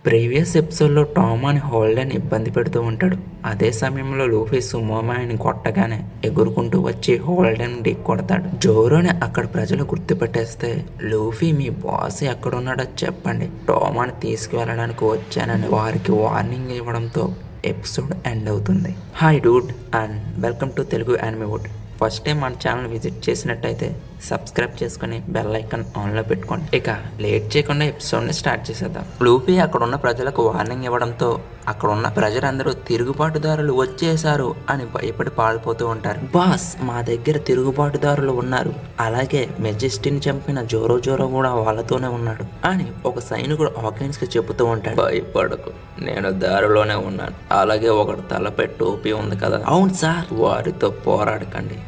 Previous ఎపిసోడ్లో Tom అని holden ఇబ్బంది పెడుతూ ఉంటాడు. అదే సమయంలో లూఫీ సుమోమాని కొట్టగానే ఎగురుకుంటూ వచ్చి హోల్డెన్ ఢీ కొడతాడు. జోరోని అక్కడ ప్రజలు గుర్తుపెట్టేస్తే లూఫీ మీ బాస్ ఎక్కడున్నాడో చెప్పండి, టామ్ అని తీసుకువెళ్ళడానికి వచ్చానని వారికి వార్నింగ్ ఇవ్వడంతో ఎపిసోడ్ ఎండ్ అవుతుంది. Hi dude and welcome to Telugu Animewood. First time మన ఛానల్ విజిట్ చేసినట్టయితే సబ్స్క్రైబ్ చేసుకుని బెల్ ఐకాన్ ఆన్లో పెట్టుకోండి. ఇక లేట్ చేయకుండా ఎపిసోడ్ని స్టార్ట్ చేసేద్దాం. లూఫీ అక్కడ ఉన్న ప్రజలకు వార్నింగ్ ఇవ్వడంతో అక్కడ ఉన్న ప్రజలందరూ తిరుగుబాటుదారులు వచ్చేసారు అని భయపడి పారిపోతూ ఉంటారు. బాస్, మా దగ్గర తిరుగుబాటుదారులు ఉన్నారు, అలాగే మెజెస్టీని చంపిన జోరో కూడా వాళ్ళతోనే ఉన్నాడు అని ఒక సైనికుడు హాకిన్స్ కి చెబుతూ ఉంటాడు. భయపడకు, నేను దారిలోనే ఉన్నాను, అలాగే ఒకటి తలపై టోపీ ఉంది కదా. అవును సార్, వారితో పోరాడకండి,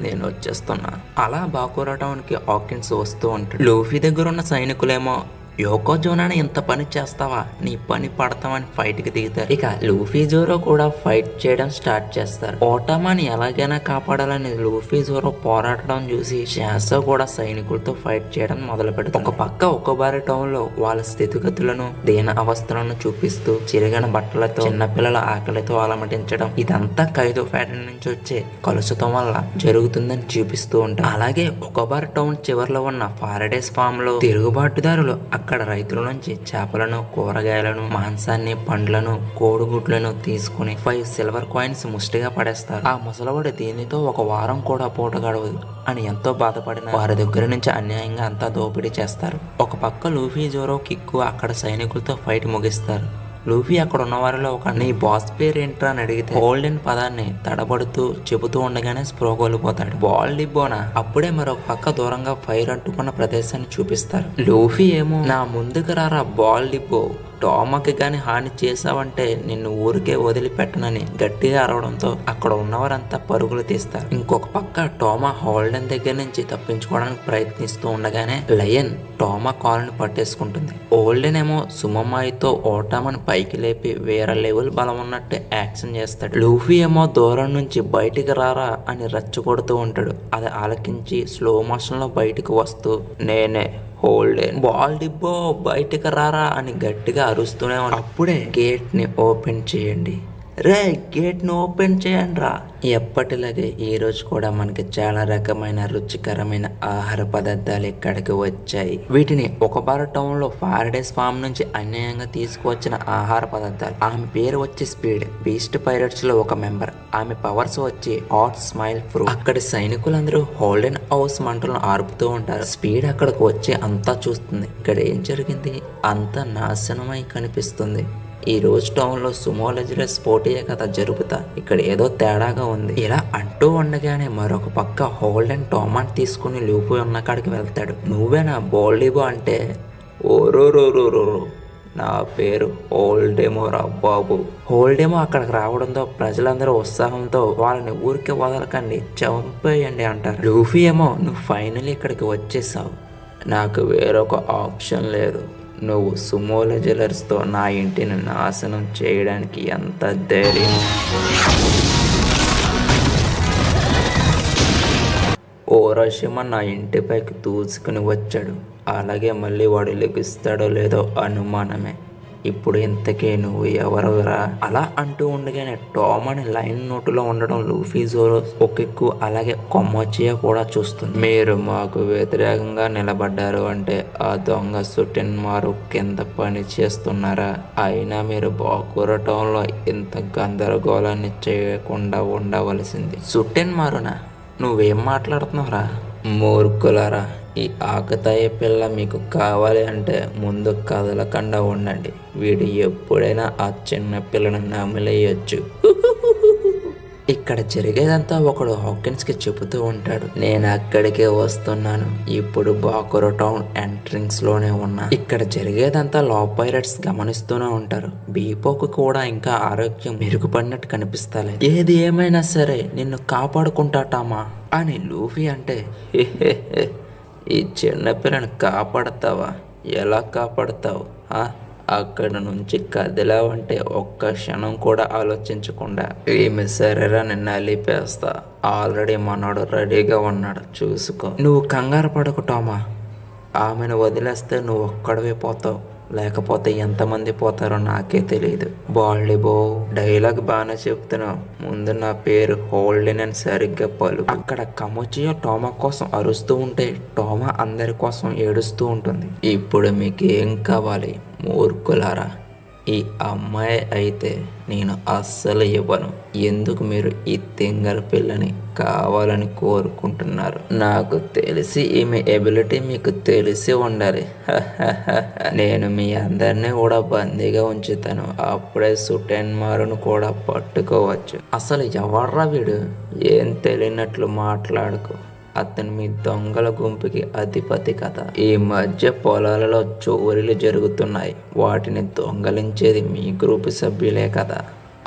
నేను వచ్చేస్తున్నా. అలా బాకురా టౌన్ కి హాకిన్స్ వస్తూ ఉంటాడు. లూఫీ దగ్గర ఉన్న సైనికులేమో యోకో జోనాని ఇంత పని చేస్తావా, నీ పని పడతామని ఫైట్ కి దిగుతారు. ఇక లూఫీ జోరో కూడా ఫైట్ చేయడం స్టార్ట్ చేస్తారు. ఓటామాని ఎలాగైనా కాపాడాలని లూఫీ జోరో పోరాడడం చూసి షాసో కూడా సైనికులతో ఫైట్ చేయడం మొదలు పెడతారు. ఒక పక్క ఒకోబారి టౌన్ లో వాళ్ళ స్థితిగతులను దీన అవస్థలను చూపిస్తూ చిరిగిన బట్టలతో చిన్నపిల్లల ఆకలితో అలమటించడం, ఇదంతా ఖైదు ఫ్యాక్టరీ నుంచి వచ్చే కలుషితం వల్ల జరుగుతుందని చూపిస్తూ ఉంటారు. అలాగే ఒకోబారి టౌన్ చివరిలో ఉన్న ఫారడేస్ ఫామ్ లో తిరుగుబాటుదారులు అక్కడ రైతుల నుంచి చేపలను, కూరగాయలను, మాంసాన్ని, పండ్లను, కోడిగుడ్లను తీసుకుని 5 సిల్వర్ కాయిన్స్ ముష్టిగా పడేస్తారు. ఆ ముసలవాడు దీనితో ఒక వారం కూడా పూట గడవదు అని ఎంతో బాధపడిన వారి దగ్గర నుంచి అన్యాయంగా అంతా దోపిడీ చేస్తారు. ఒక పక్క లూఫీ జోరో కిక్కు అక్కడ సైనికులతో ఫైట్ ముగిస్తారు. లూఫీ అక్కడ ఉన్న వారిలో ఒక నీ బాస్ పేరు ఏంట్రా అని అడిగితే హోల్డెన్ పదాన్ని తడబడుతూ చెబుతూ ఉండగానే స్ప్రో కోల్పోతాడు. బాల్ డిబ్బోనా? అప్పుడే మరొక పక్క దూరంగా ఫైర్ అంటుకున్న ప్రదేశాన్ని చూపిస్తారు. లూఫీ ఏమో నా ముందుకు రారా బాల్ డిబ్బో, టోమాకి గాని హాని చేసావంటే నిన్ను ఊరికే వదిలిపెట్టనని గట్టిగా అరవడంతో అక్కడ ఉన్నవారంతా పరుగులు తీస్తారు. ఇంకొక పక్క టోమా హోల్డెన్ దగ్గర నుంచి తప్పించుకోవడానికి ప్రయత్నిస్తూ ఉండగానే లయన్ టోమా కాలుని పట్టేసుకుంటుంది. హోల్డెన్ ఏమో సుమమ్మాయితో ఓటామని పైకి లేపి వేరే లెవెల్ బలం ఉన్నట్టు యాక్షన్ చేస్తాడు. లూఫీ ఏమో దూరం నుంచి బయటికి రారా అని రెచ్చగొడుతూ ఉంటాడు. అది ఆలకించి స్లో మోషన్ లో బయటికి వస్తూ నేనే హోల్డెన్, బాల్ డిబ్బో బయటికి రారా అని గట్టిగా అరుస్తూనే ఉన్నాడు. అప్పుడే గేట్ ని ఓపెన్ చేయండి, రే గేట్ ని ఓపెన్ చేయండి రా. ఎప్పటిలాగే ఈ రోజు కూడా మనకి చాలా రకమైన రుచికరమైన ఆహార పదార్థాలు ఇక్కడికి వచ్చాయి. వీటిని ఒకోబారి టౌన్ లో ఫారడేస్ ఫామ్ నుంచి అన్యాయంగా తీసుకువచ్చిన ఆహార పదార్థాలు. ఆమె పేరు వచ్చి స్పీడ్, బీస్ట్ పైరట్స్ లో ఒక మెంబర్. ఆమె పవర్స్ వచ్చి హాట్ స్మైల్ ఫ్రూట్. అక్కడి సైనికులందరూ హోల్డెన్ హౌస్ మంటలను ఆర్పుతూ ఉంటారు. స్పీడ్ అక్కడికి వచ్చి అంతా చూస్తుంది. ఇక్కడ ఏం జరిగింది, అంతా నాశనమై కనిపిస్తుంది. ఈ రోజు టౌన్ లో సుమో లెజరస్ పోటీయే కదా జరుపుతా, ఇక్కడ ఏదో తేడాగా ఉంది. ఇలా అంటూ ఉండగానే మరొక పక్క హోల్డెన్ టోమాన్ తీసుకుని లూఫీ ఉన్న కాడికి వెళ్తాడు. నువ్వేనా బోల్డిబో అంటే, ఓరోరోరోరో నా పేరు హోల్డెమో రా బాబు. హోల్డెమో అక్కడికి రావడంతో ప్రజలందరూ ఉత్సాహంతో వాళ్ళని ఊరికి వదలకండి, చంపేయండి అంటారు. లూఫీ ఏమో నువ్వు ఫైనల్లీ ఇక్కడికి వచ్చేసావు, నాకు వేరొక ఆప్షన్ లేదు, నువ్వు సుమో లెజరర్స్తో నా ఇంటిని నాశనం చేయడానికి ఎంత ధైర్యం. ఓరోషిమా నా ఇంటిపైకి దూసుకుని వచ్చాడు, అలాగే మళ్ళీ వాడు లెగుస్తాడో లేదో అనుమానమే. ఇప్పుడు ఇంతకీ నువ్వు ఎవరురా? అలా అంటూ ఉండగానే టామ్ అని లైన్ నోటులో ఉండడం లూఫీ జోరో ఒకెక్కు అలాగే కొమ్మొచ్చియా కూడా చూస్తుంది. మీరు మాకు వ్యతిరేకంగా నిలబడ్డారు అంటే ఆ దొంగ సుటెన్ మారు కింద పని చేస్తున్నారా? అయినా మీరు బాకురా టౌన్ లో ఇంత గందరగోళాన్ని చేయకుండా ఉండవలసింది. సుటెన్ మారునా? నువ్వేం మాట్లాడుతున్నావురా? మూర్ఖులారా, ఈ ఆకతాయి పిల్ల మీకు కావాలి అంటే ముందు కదలకుండా ఉండండి, వీడు ఎప్పుడైనా ఆ చిన్న పిల్లని నమిలేయచ్చు. ఇక్కడ జరిగేదంతా ఒకడు హాకిన్స్ కి చెబుతూ ఉంటాడు. నేను అక్కడికే వస్తున్నాను, ఇప్పుడు బాకురా టౌన్ ఎంట్రింగ్స్ లోనే ఉన్నా. ఇక్కడ జరిగేదంతా లా పైరట్స్ గమనిస్తూనే ఉంటారు. బీపోకు కూడా ఇంకా ఆరోగ్యం మెరుగుపడినట్టు కనిపిస్తాలే. ఏది ఏమైనా సరే నిన్ను కాపాడుకుంటాటామా అని లూఫీ అంటే, ఈ చిన్నపిల్లని కాపాడతావా? ఎలా కాపాడతావు? అక్కడ నుంచి కదిలావంటే ఒక్క క్షణం కూడా ఆలోచించకుండా ఈమె సరేరా నిన్ను అలిపేస్తా, ఆల్రెడీ మనోడు రెడీగా ఉన్నాడు చూసుకో. నువ్వు కంగారు పడకు టామా, ఆమెను వదిలేస్తే నువ్వు ఒక్కడవే పోతావు, లేకపోతే ఎంతమంది పోతారో నాకే తెలియదు. బాలిబో డైలాగ్ బాగానే చెప్తున్నావు, ముందు నా పేరు హోల్డెన్ అని సరిగ్గా పలు. అక్కడ కమోచియో టోమా కోసం అరుస్తూ ఉంటే టోమా అందరి కోసం ఏడుస్తూ ఉంటుంది. ఇప్పుడు మీకు ఏం కావాలి మూర్ఖులారా? ఈ అమ్మాయి అయితే నేను అస్సలు ఇవ్వను. ఎందుకు మీరు ఈ తింగర పిల్లని కావాలని కోరుకుంటున్నారు? నాకు తెలిసి ఈమె ఎబిలిటీ మీకు తెలిసి ఉండాలి. నేను మీ అందరినీ కూడా బందీగా ఉంచుతాను. అప్పుడే సుటెన్మారును కూడా పట్టుకోవచ్చు. అసలు ఎవర్రా వీడు? ఏం తెలియనట్లు మాట్లాడుకో. అతను మీ దొంగల గుంపుకి అధిపతి కదా. ఈ మధ్య పొలాలలో చోరీలు జరుగుతున్నాయి. వాటిని దొంగలించేది మీ గ్రూపు సభ్యులే కదా.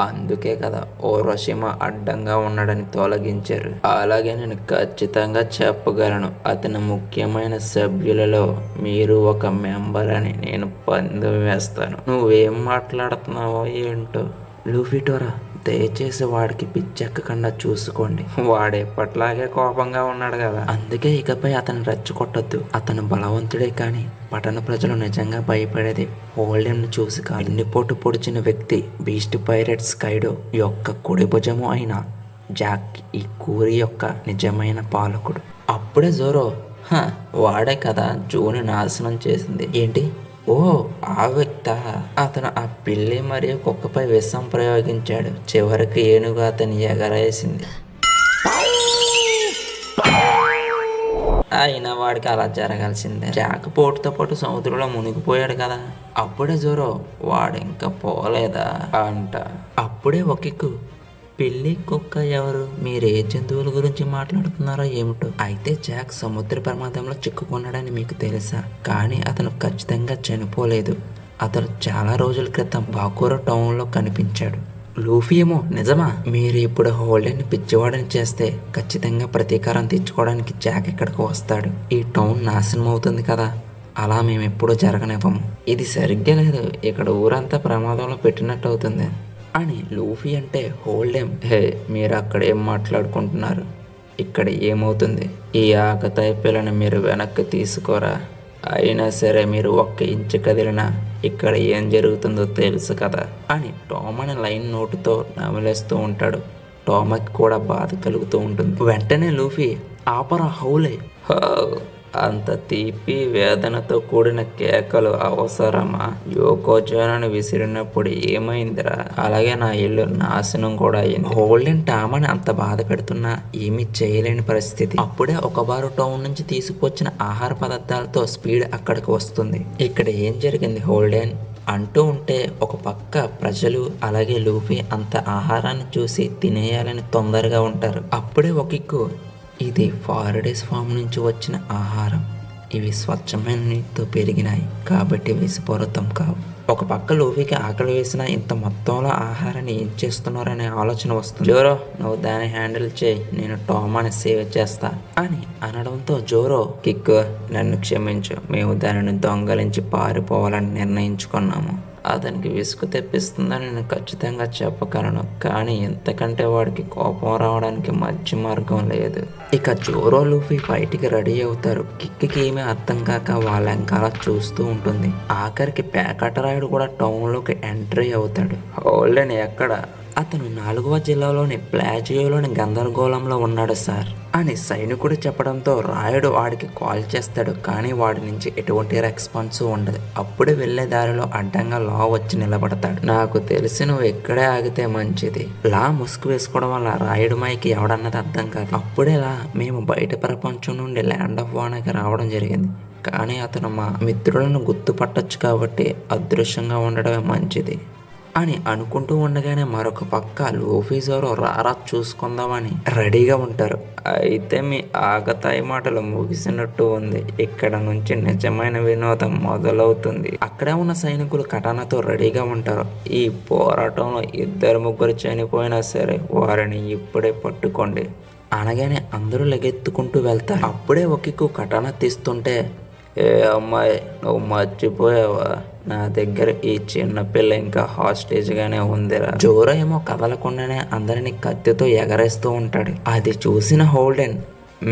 అందుకే కదా ఓరోషిమా అడ్డంగా ఉన్నాడని తొలగించారు. అలాగే నేను ఖచ్చితంగా చెప్పగలను, అతని ముఖ్యమైన సభ్యులలో మీరు ఒక మెంబర్ అని నేను పందెం వేస్తాను. నువ్వేం మాట్లాడుతున్నావో ఏంటో. లూఫిటోరా, దయచేసి వాడికి పిచ్చెక్కకుండా చూసుకోండి. వాడెప్పట్లాగే కోపంగా ఉన్నాడు కదా, అందుకే ఇకపై అతను రెచ్చగొట్టొద్దు. అతను బలవంతుడే కానీ పట్టణ ప్రజలు నిజంగా భయపడేది హోల్డెన్ చూసి కాదు. ఎన్నిపోటు పొడిచిన వ్యక్తి బీస్ట్ పైరెట్స్ కైడో యొక్క కుడి భుజము అయిన జాక్ ఈ కూరి యొక్క నిజమైన పాలకుడు. అప్పుడే జోరో, వాడే కదా జూని నాశనం చేసింది. ఏంటి? ఓ ఆ వ్యక్త? అతను ఆ పిల్లి మరియు కుక్కపై విషం ప్రయోగించాడు. చివరికి ఏనుగు అతని ఎగరేసింది. అయినా వాడికి అలా జరగాల్సిందే. జాక్ పోటుతో పాటు సముద్రంలో మునిగిపోయాడు కదా. అప్పుడే జోరో, వాడు ఇంకా పోలేదా అంట. అప్పుడే ఒక్కిక్కు, పిల్లి కుక్క ఎవరు? మీరే జంతువుల గురించి మాట్లాడుతున్నారో ఏమిటో. అయితే జాక్ సముద్ర ప్రమాదంలో చిక్కుకున్నాడని మీకు తెలుసా? కానీ అతను ఖచ్చితంగా చనిపోలేదు. అతను చాలా రోజుల క్రితం బాకోరో టౌన్లో కనిపించాడు. లూఫీ ఏమో, నిజమా? మీరు ఇప్పుడు హోల్డెన్ పిచ్చివాడని చేస్తే ఖచ్చితంగా ప్రతీకారం తెచ్చుకోవడానికి జాక్ ఇక్కడికి వస్తాడు. ఈ టౌన్ నాశనం అవుతుంది కదా. అలా మేము ఎప్పుడూ జరగనివ్వము. ఇది సరిగ్గా లేదు. ఇక్కడ ఊరంతా ప్రమాదంలో పెట్టినట్టు అవుతుంది అని లూఫీ అంటే హోల్డెన్, హే మీరు అక్కడ ఏం మాట్లాడుకుంటున్నారు? ఇక్కడ ఏమవుతుంది? ఈ ఆకతాయి పిల్లని మీరు వెనక్కి తీసుకోరా. అయినా సరే మీరు ఒక్క ఇంచు కదిలినా ఇక్కడ ఏం జరుగుతుందో తెలుసు కదా అని టోమాని లైన్ నోటుతో నమిలేస్తూ ఉంటాడు. టోమాకి కూడా బాధ కలుగుతూ ఉంటుంది. వెంటనే లూఫీ, ఆపరా హౌలే. అంత తీపి వేదనతో కూడిన కేకలు అవసరమా? యోకోజోనని విసిరినప్పుడు ఏమైందిరా? అలాగే నా ఇల్లు నాశనం కూడా అయింది. హోల్డెన్ టామాని అంత బాధ పెడుతున్నా ఏమీ చేయలేని పరిస్థితి. అప్పుడే ఒక బారు టౌన్ నుంచి తీసుకొచ్చిన ఆహార పదార్థాలతో స్పీడ్ అక్కడికి వస్తుంది. ఇక్కడ ఏం జరిగింది హోల్డెన్ అంటూ ఉంటే ఒక పక్క ప్రజలు అలాగే లూఫీ అంత ఆహారాన్ని చూసి తినేయాలని తొందరగా ఉంటారు. అప్పుడే ఒకిక్కు, ఇది ఫారడేస్ ఫామ్ నుంచి వచ్చిన ఆహారం. ఇవి స్వచ్ఛమైన నీటితో పెరిగినాయి కాబట్టి విషపూరితం కావు. ఒక పక్క లూఫీకి ఆకలి వేసిన ఇంత మొత్తంలో ఆహారాన్ని ఏం చేస్తున్నారనే ఆలోచన వస్తుంది. జోరో, నువ్వు దాన్ని హ్యాండిల్ చేయి, నేను టోమాని సేవ్ చేస్తా అని అనడంతో జోరో, కిక్ నన్ను క్షమించు, మేము దానిని దొంగలించి పారిపోవాలని నిర్ణయించుకున్నాము. అతనికి విసుగు తెప్పిస్తుందని నేను ఖచ్చితంగా చెప్పగలను, కానీ ఎంతకంటే వాడికి కోపం రావడానికి మంచి మార్గం లేదు. ఇక జోరో లూఫీ ఫైట్కి రెడీ అవుతారు. కిక్కి ఏమీ అర్థం కాక వాళ్ళ వెనకాల చూస్తూ ఉంటుంది. ఆఖరికి పేకటరాయుడు కూడా టౌన్లోకి ఎంట్రీ అవుతాడు. హోల్డెన్ ఎక్కడ? అతను 4వ జిల్లాలోని ప్లాజియోలోని గందరగోళంలో ఉన్నాడు సార్ అని సైనికుడు చెప్పడంతో రాయుడు వాడికి కాల్ చేస్తాడు. కానీ వాడి నుంచి ఎటువంటి రెస్పాన్స్ ఉండదు. అప్పుడే వెళ్లే దారిలో అడ్డంగా లా వచ్చి నిలబడతాడు. నాకు తెలిసి నువ్వు ఎక్కడే ఆగితే మంచిది. లా ముసుగు వేసుకోవడం వల్ల రాయుడు మైకి ఎవడన్నది అర్థం కాదు. అప్పుడేలా, మేము బయట ప్రపంచం నుండి ల్యాండ్ ఆఫ్ వానాకి రావడం జరిగింది, కానీ అతను మా మిత్రులను గుర్తుపట్టొచ్చు కాబట్టి అదృశ్యంగా ఉండడమే మంచిది అని అనుకుంటూ ఉండగానే మరొక పక్క లూఫీ జోరో రారా చూసుకుందామని రెడీగా ఉంటారు. అయితే మీ ఆగతాయి మాటలు ముగిసినట్టు ఉంది. ఇక్కడ నుంచి నిజమైన వినోదం మొదలవుతుంది. అక్కడే ఉన్న సైనికులు కటానాతో రెడీగా ఉంటారు. ఈ పోరాటంలో 2-3 చనిపోయినా సరే వారిని ఇప్పుడే పట్టుకోండి అనగానే అందరూ లెగెత్తుకుంటూ వెళ్తారు. అప్పుడే ఒక్కికు కటానా తీస్తుంటే, ఏ అమ్మాయి నువ్వు మర్చిపోయావా? నా దగ్గర ఈ చిన్న పిల్ల ఇంకా హాస్టేజ్ గానే ఉందిరా. జోరో ఏమో కదలకుండానే అందరిని కత్తితో ఎగరేస్తూ ఉంటాడు. అది చూసిన హోల్డెన్,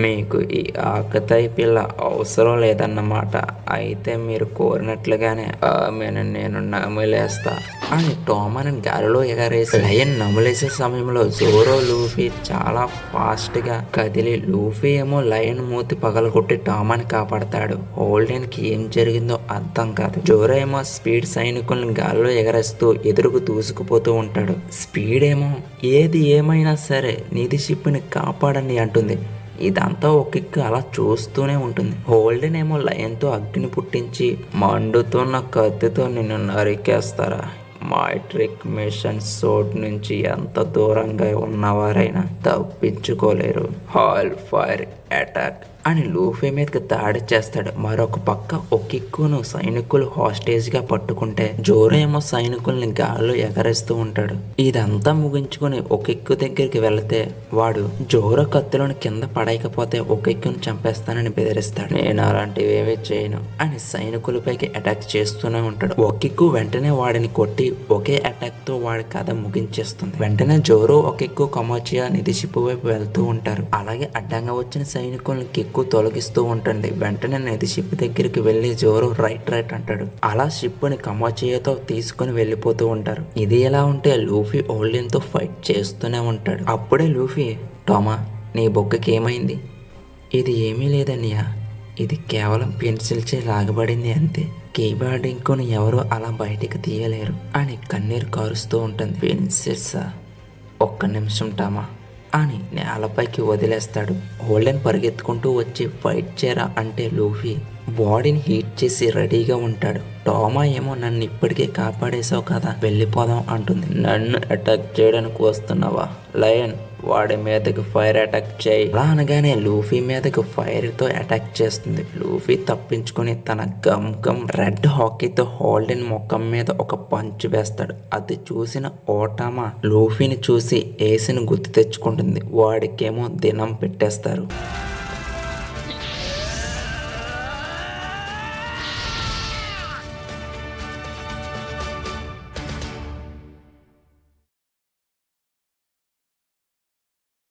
మీకు ఈ ఆకతాయి పిల్ల అవసరం లేదన్నమాట. అయితే మీరు కోరినట్లుగానే ఆమెను నేను నమిలేస్తా అని టామాని గాలిలో ఎగరేసి లయన్ నమిలేసే సమయంలో జోరో లూఫీ చాలా ఫాస్ట్ గా కదిలి లూఫీ ఏమో లయన్ మూతి పగలగొట్టి టామాని కాపాడతాడు. హోల్డెన్ కి ఏం జరిగిందో అర్థం కాదు. జోరో ఏమో స్పీడ్ సైనికుల్ని గాల్లో ఎగరేస్తూ ఎదురుకు దూసుకుపోతూ ఉంటాడు. స్పీడ్ ఏమో ఏది ఏమైనా సరే నీది షిప్ ని కాపాడండి అంటుంది. ఇదంతా ఒక్కిక్కు అలా చూస్తూనే ఉంటుంది. హోల్డెన్ ఏమో లయన్తో అగ్ని పుట్టించి మండుతున్న కత్తితో నిన్ను నరికేస్తారా, మైట్రిక్ మిషన్ సోడ్ నుంచి ఎంత దూరంగా ఉన్నవారైనా తప్పించుకోలేరు. హాల్ ఫైర్ అటాక్ అని లూఫీ మీదకి దాడి చేస్తాడు. మరొక పక్క ఒక్కిక్కును సైనికులు హాస్టేజ్ గా పట్టుకుంటే జోరో ఏమో సైనికుల్ని గాల్లో ఎగరేస్తూ ఉంటాడు. ఇదంతా ముగించుకుని ఒక్కిక్కు దగ్గరికి వెళితే వాడు జోరో కత్తులను కింద పడేయకపోతే ఒక్కిక్కును చంపేస్తానని బెదిరిస్తాడు. నేను అలాంటివేమీ చేయను అని సైనికులపైకి అటాక్ చేస్తూనే ఉంటాడు. ఒక్కిక్కు వెంటనే వాడిని కొట్టి ఒకే అటాక్ తో వాడి కథ ముగించేస్తుంది. వెంటనే జోరో ఒక్కిక్కు కమోచియా నిధి షిప్ వైపు వెళ్తూ ఉంటారు. అలాగే అడ్డంగా వచ్చిన సైనికుల్ని కిక్కు తొలగిస్తూ ఉంటుంది. వెంటనే నిధి షిప్ దగ్గరికి వెళ్లి జోరో రైట్ అంటాడు. అలా షిప్ ని కమోచియాతో తీసుకుని వెళ్ళిపోతూ ఉంటారు. ఇది ఎలా ఉంటే లూఫీ హోల్డెన్ తో ఫైట్ చేస్తూనే ఉంటాడు. అప్పుడే లూఫీ, టామా నీ బొగ్గకి ఏమైంది? ఇది ఏమీ లేదన్నయ్యా, ఇది కేవలం పెన్సిల్ చే లాగబడింది అంతే. కీబోర్డ్ ఇంకుని ఎవరో అలా బయటికి తీయలేరు అని కన్నీరు కారుస్తూ ఉంటుంది. పెన్సిల్సా? ఒక్క నిమిషం టామా అని నేలపైకి వదిలేస్తాడు. హోల్డెన్ పరిగెత్తుకుంటూ వచ్చి ఫైట్ చేయరా అంటే లూఫీ బాడీని హీట్ చేసి రెడీగా ఉంటాడు. టామా ఏమో నన్ను ఇప్పటికే కాపాడేశావు కదా, వెళ్ళిపోదాం అంటుంది. నన్ను అటాక్ చేయడానికి వస్తున్నావా? లయన్ వాడి మీదకి ఫైర్ అటాక్ చేయి. అలా అనగానే లూఫీ మీదకి ఫైర్ తో అటాక్ చేస్తుంది. లూఫీ తప్పించుకుని తన గమ్ రెడ్ హాకీతో హోల్డెన్ ముఖం మీద ఒక పంచ్ వేస్తాడు. అది చూసిన ఓటామా లూఫీని చూసి ఏసిని గుర్తు తెచ్చుకుంటుంది. వాడికేమో దినం పెట్టేస్తారు.